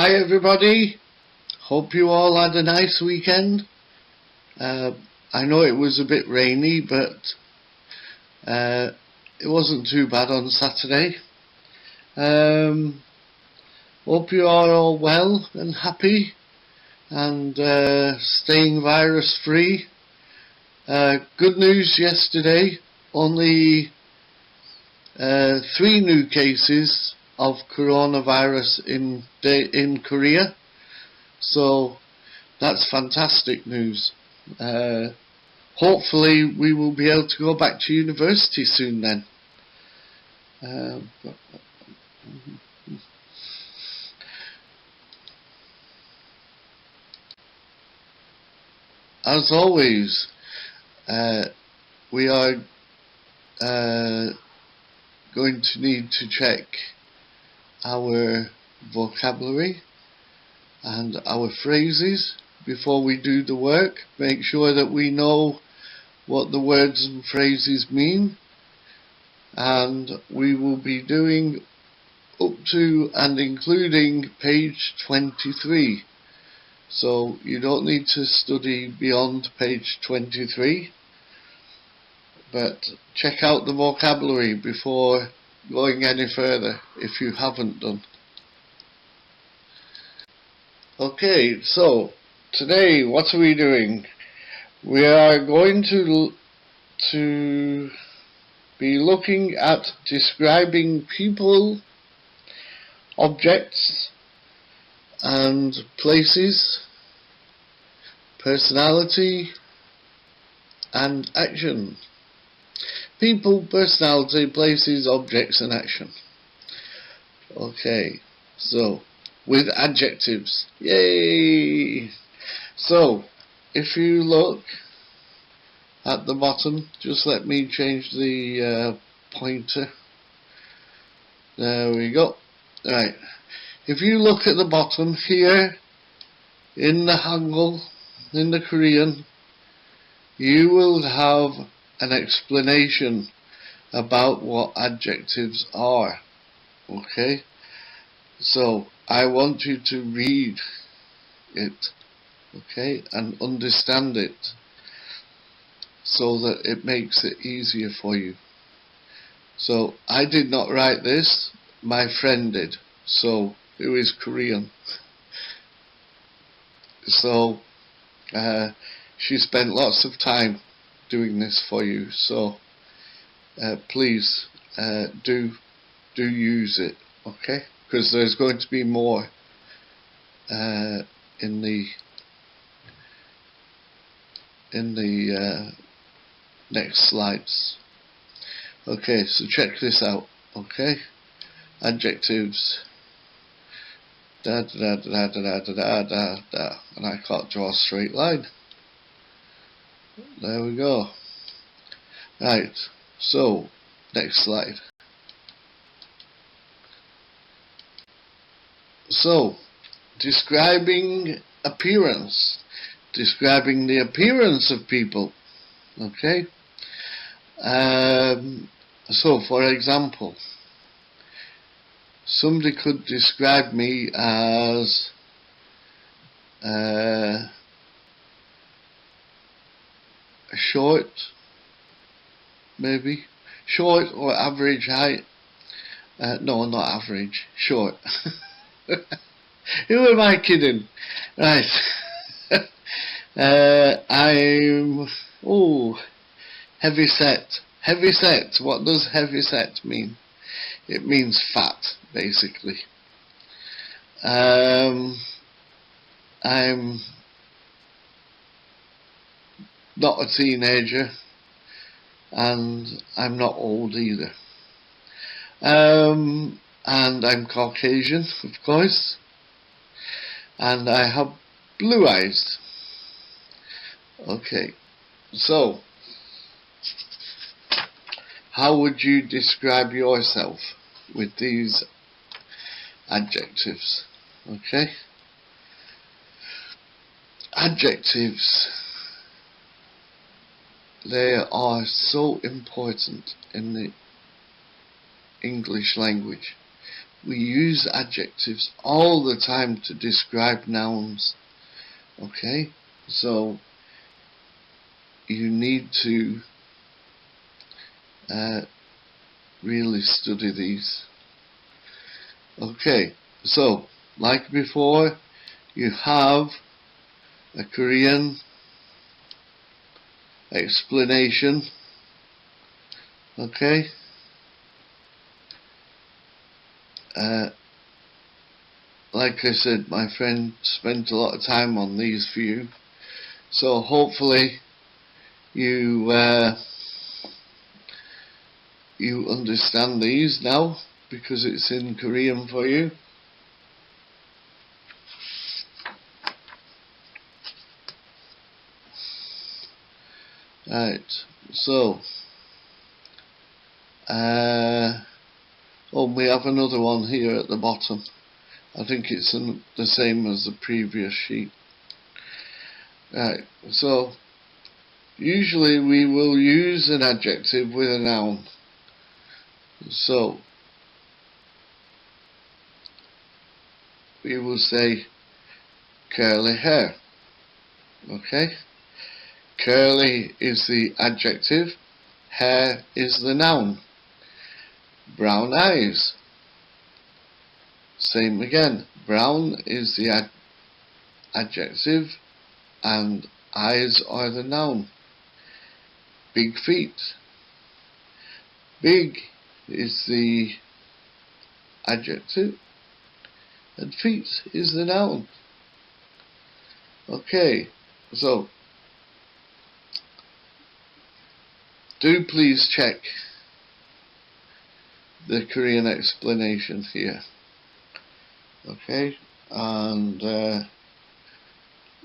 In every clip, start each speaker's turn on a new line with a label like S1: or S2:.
S1: Hi everybody, hope you all had a nice weekend. I know it was a bit rainy, but it wasn't too bad on Saturday. Hope you are all well and happy and staying virus free. Good news yesterday, only 3 new cases of coronavirus in Korea, so that's fantastic news. Hopefully we will be able to go back to university soon then. As always, we are going to need to check our vocabulary and our phrases before we do the work. Make sure that we know what the words and phrases mean, and we will be doing up to and including page 23, so you don't need to study beyond page 23, but check out the vocabulary before going any further if you haven't done. Okay, so today what are we doing? We are going to be looking at describing people, objects and places, personality and action. People, personality, places, objects and action. Okay, so with adjectives. Yay! So if you look at the bottom, just let me change the pointer. There we go. Right. If you look at the bottom here in the Hangul, in the Korean, you will have an explanation about what adjectives are. Okay? So I want you to read it, okay, and understand it so that it makes it easier for you. So I did not write this, my friend did, so who is Korean. So she spent lots of time doing this for you, so please do use it, okay? Because there's going to be more in the next slides. Okay, so check this out. Okay, adjectives. Da da da da da da da da da, and I can't draw a straight line. There we go. Right, so next slide. So, describing appearance, describing the appearance of people. Okay. So, for example, somebody could describe me as short, maybe short or average height. No, not average, short. Who am I kidding? Right. I'm heavy set. Heavy set. What does heavy set mean? It means fat, basically. I'm not a teenager, and I'm not old either. And I'm Caucasian, of course, and I have blue eyes. Okay, so how would you describe yourself with these adjectives? Okay, adjectives, they are so important in the English language we use adjectives all the time to describe nouns. Okay, so you need to really study these. Okay, so like before, you have a Korean explanation. Okay, like I said, my friend spent a lot of time on these for you, so hopefully you you understand these now because it's in Korean for you. Right, so we have another one here at the bottom. I think it's the same as the previous sheet. Right, so usually we will use an adjective with a noun. So we will say curly hair. Okay, curly is the adjective, hair is the noun. Brown eyes, same again, brown is the adjective and eyes are the noun. Big feet, big is the adjective and feet is the noun. Okay, so do please check the Korean explanation here. Okay, and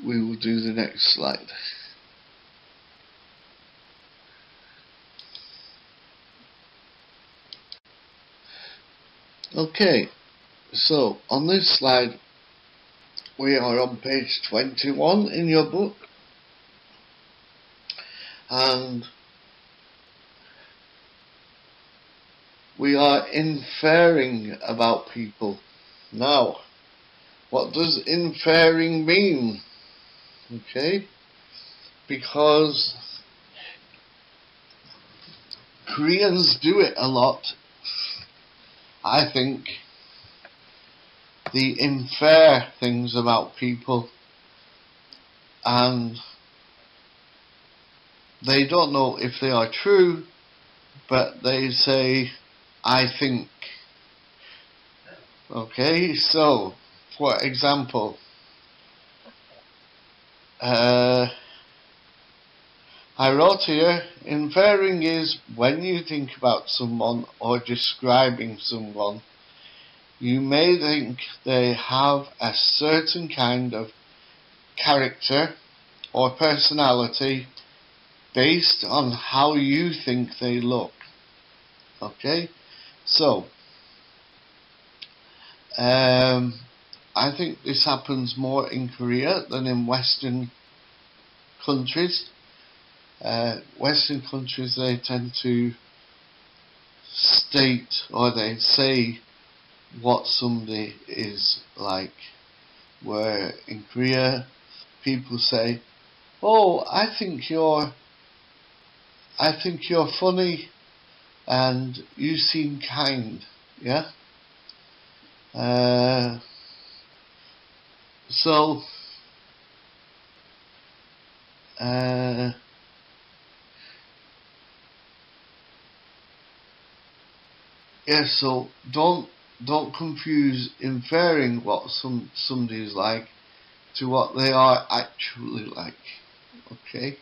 S1: we will do the next slide. Okay, so on this slide we are on page 21 in your book, and we are inferring about people. Now, what does inferring mean? Okay, because Koreans do it a lot. I think they infer things about people and they don't know if they are true, but they say, I think. Okay, so for example, I wrote here, inferring is when you think about someone or describing someone, you may think they have a certain kind of character or personality based on how you think they look. Okay, so I think this happens more in Korea than in Western countries. Western countries, they tend to state or they say what somebody is like, where in Korea people say, oh, I think you're funny and you seem kind. Yeah, so yeah, so don't confuse inferring what somebody is like to what they are actually like. Okay.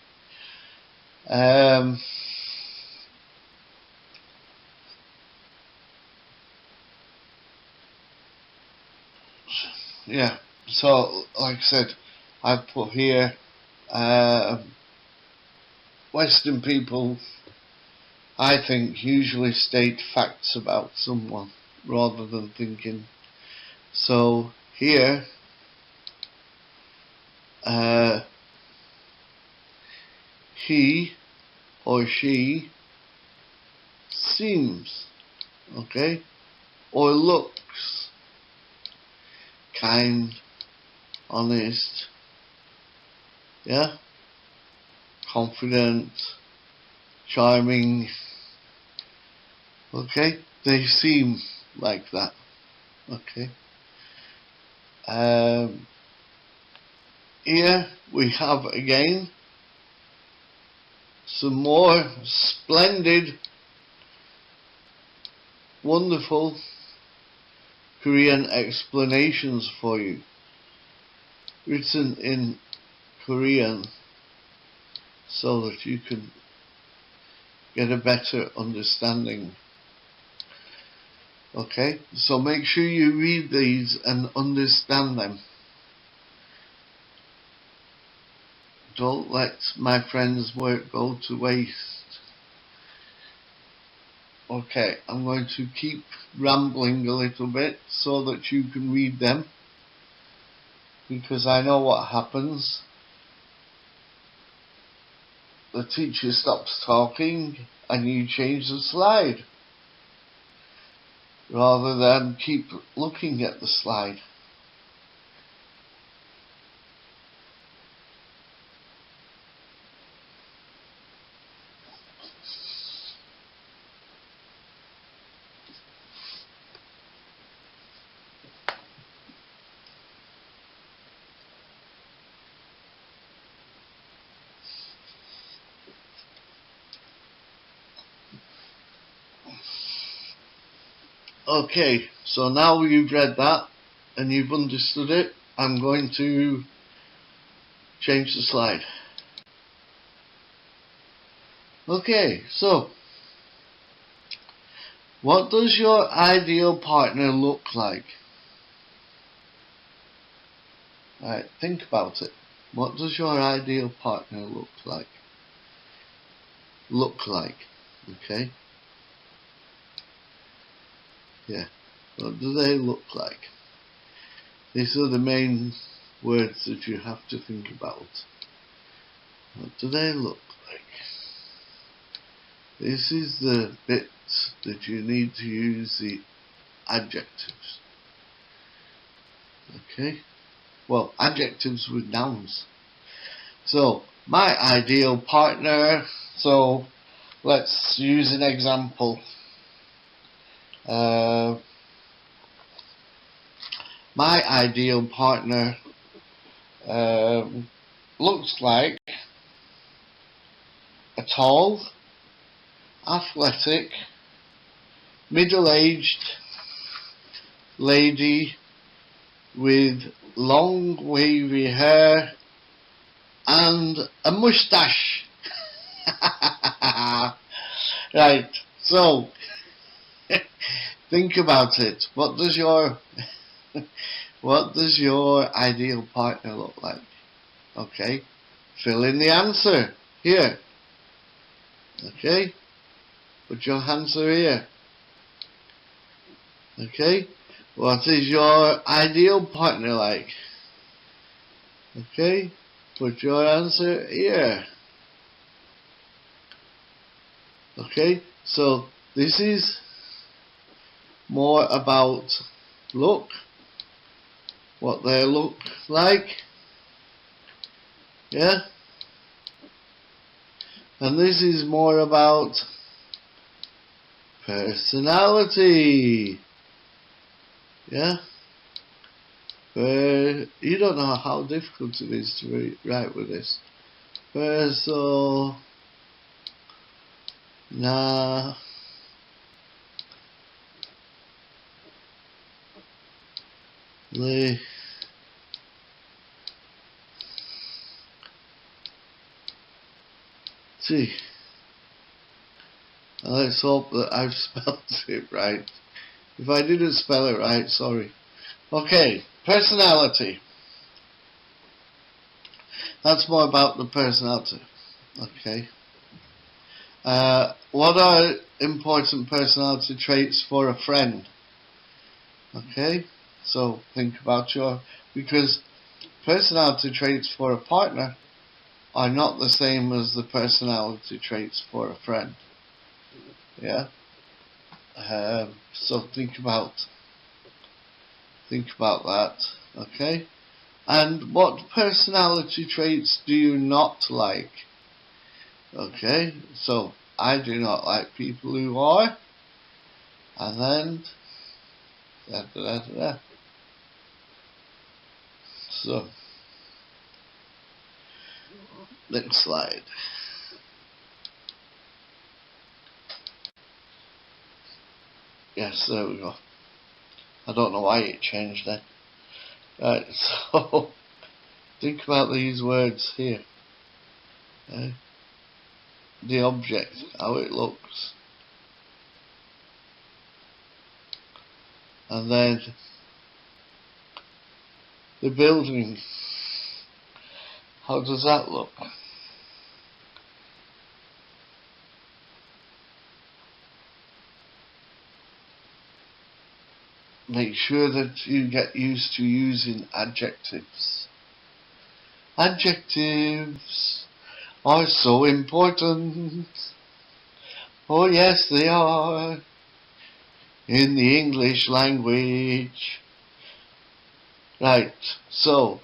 S1: Yeah, so like I said, I've put here Western people, I think, usually state facts about someone rather than thinking. So here he or she seems. Okay, or looks. Kind, honest, yeah, confident, charming. Okay, they seem like that. Okay. Here we have again some more splendid, wonderful Korean explanations for you, written in Korean so that you can get a better understanding. Okay, so make sure you read these and understand them. Don't let my friend's work go to waste. Okay, I'm going to keep rambling a little bit so that you can read them, because I know what happens. The teacher stops talking and you change the slide, rather than keep looking at the slide. Okay, so now you've read that and you've understood it, I'm going to change the slide. Okay, so what does your ideal partner look like? Right, think about it. What does your ideal partner look like? Okay? Yeah. What do they look like? These are the main words that you have to think about. What do they look like? This is the bit that you need to use the adjectives. Okay? Well, adjectives with nouns. So, my ideal partner, so let's use an example. My ideal partner looks like a tall, athletic, middle-aged lady with long wavy hair and a moustache. Right, so think about it. What does your ideal partner look like? Okay, fill in the answer here. Okay, put your answer here. Okay, what is your ideal partner like? Okay, put your answer here. Okay, so this is more about look, what they look like, yeah, and this is more about personality, yeah. You don't know how difficult it is to write with this. See, let's hope that I've spelled it right. If I didn't spell it right, sorry. Okay, personality. That's more about the personality. Okay. What are important personality traits for a friend? Okay, so think about because personality traits for a partner are not the same as the personality traits for a friend. Yeah. So think about that, okay? And what personality traits do you not like? Okay, so I do not like people who are, and then da, da, da, da, da. So next slide. Yes, there we go. I don't know why it changed then. Right, so think about these words here. The object, how it looks. And then the building, how does that look? Make sure that you get used to using adjectives. Adjectives are so important. Oh yes, they are. In the English language. Right, so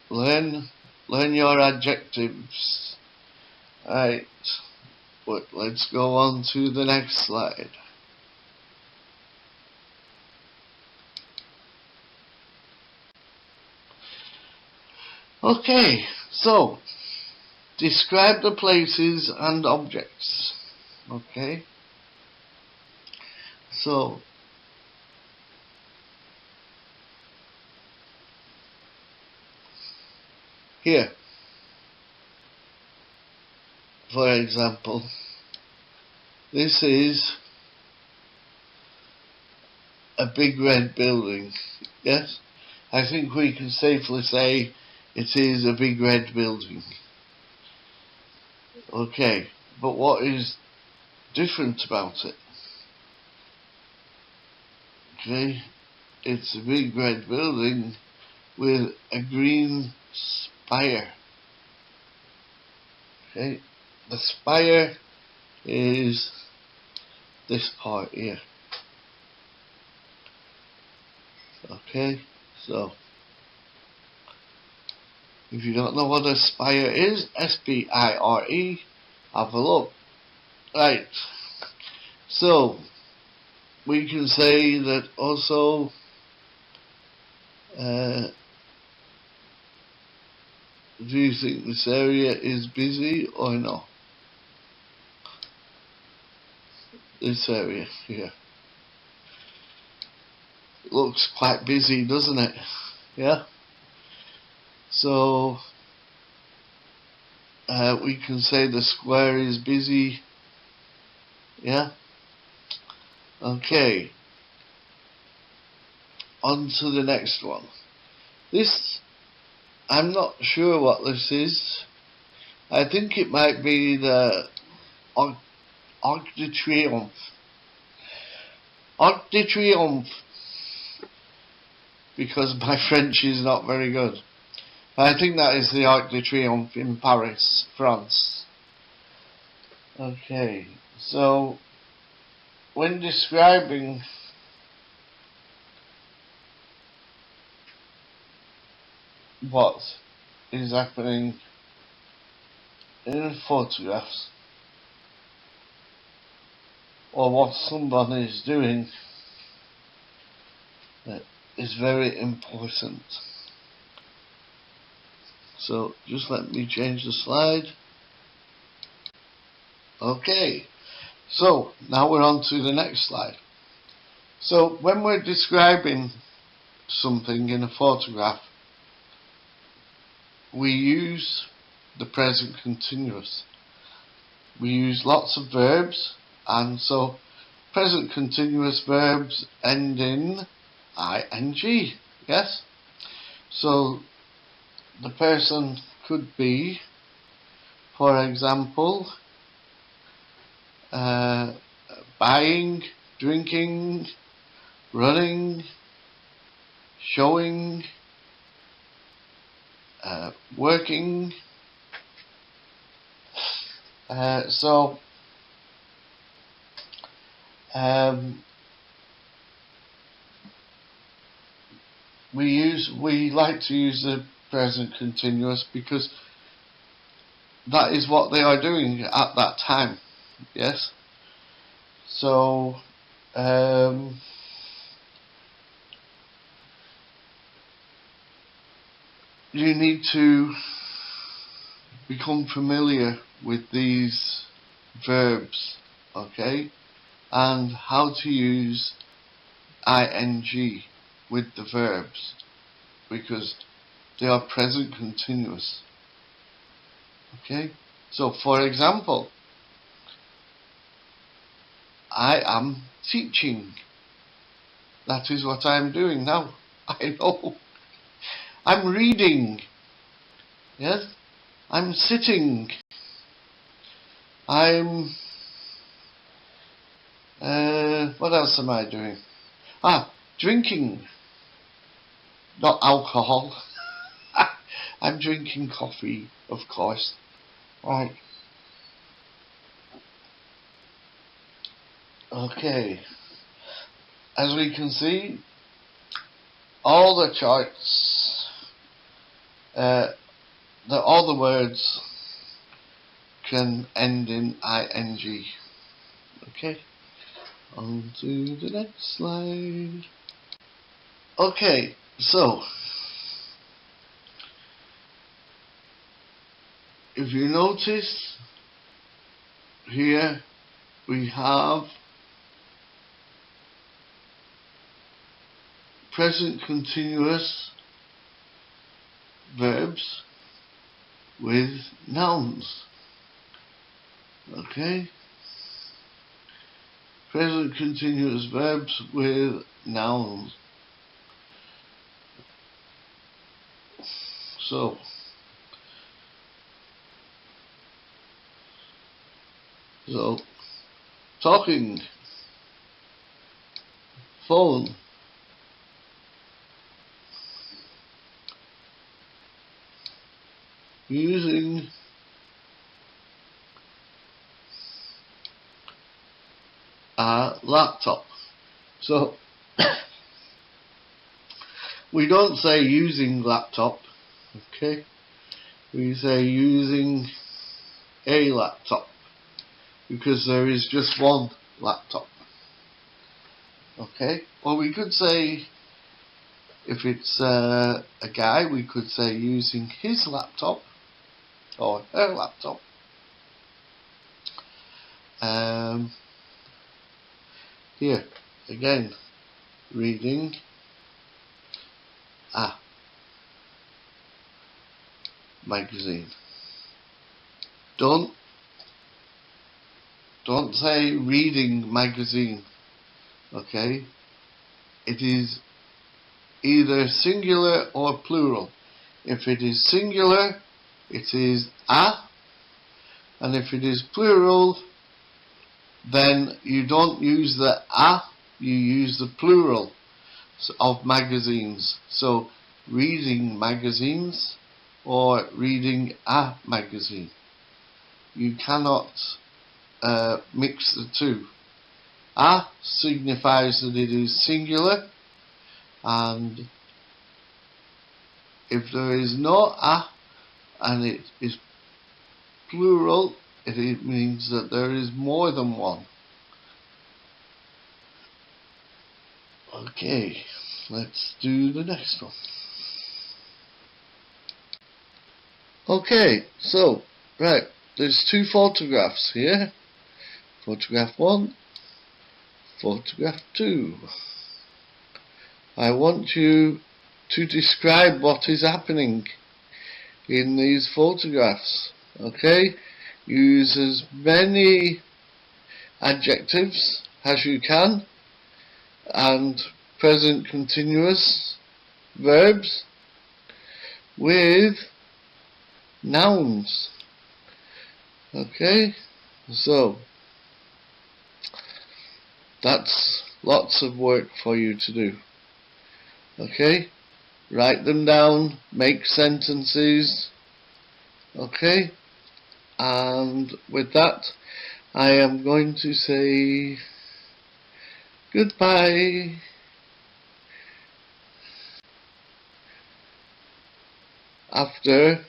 S1: learn your adjectives. Right, but let's go on to the next slide. Okay, so describe the places and objects. Okay, so here, for example, this is a big red building. Yes, I think we can safely say it is a big red building. Okay, but what is different about it? Okay, it's a big red building with a green spire. Okay, the spire is this part here. Okay, so if you don't know what a spire is, S-P-I-R-E, have a look. Right, so we can say that also do you think this area is busy or not? This area here. It looks quite busy, doesn't it? Yeah? So we can say the square is busy. Yeah? Okay. On to the next one. This, I'm not sure what this is. I think it might be the Arc de Triomphe. Arc de Triomphe. Because my French is not very good. I think that is the Arc de Triomphe in Paris, France. Okay, so when describing what is happening in photographs or what someone is doing is very important. So just let me change the slide. Okay, so now we're on to the next slide. So when we're describing something in a photograph, we use the present continuous. We use lots of verbs, and so present continuous verbs end in ing, yes? So the person could be, for example, buying, drinking, running, showing, working. So we like to use the present continuous because that is what they are doing at that time. Yes. So you need to become familiar with these verbs, okay, and how to use ing with the verbs, because they are present continuous. Okay, so for example, I am teaching. That is what I am doing now. I know. I'm reading. Yes. I'm sitting. I'm what else am I doing? Drinking. Not alcohol. I'm drinking coffee, of course. Right. Okay. As we can see, all the charts, all the words can end in ing. Okay. On to the next slide. Okay, so if you notice here we have present continuous verbs with nouns. Okay? Present continuous verbs with nouns. So talking, phone, using, a laptop. So we don't say using laptop, okay? We say using a laptop, because there is just one laptop. Okay? Or we could say, if it's a guy, we could say using his laptop or her laptop. Here again, reading a magazine. Don't say reading magazine. Okay? It is either singular or plural. If it is singular, it is a, and if it is plural, then you don't use the a, you use the plural of magazines. So reading magazines or reading a magazine. You cannot mix the two. A signifies that it is singular, and if there is no a and it is plural, it means that there is more than one. Okay, let's do the next one. Okay, so, right, there's two photographs here. Photograph 1, photograph 2. I want you to describe what is happening in these photographs. Okay? Use as many adjectives as you can and present continuous verbs with nouns. Okay? So that's lots of work for you to do. Okay? Write them down, make sentences. Okay? And with that, I am going to say goodbye. after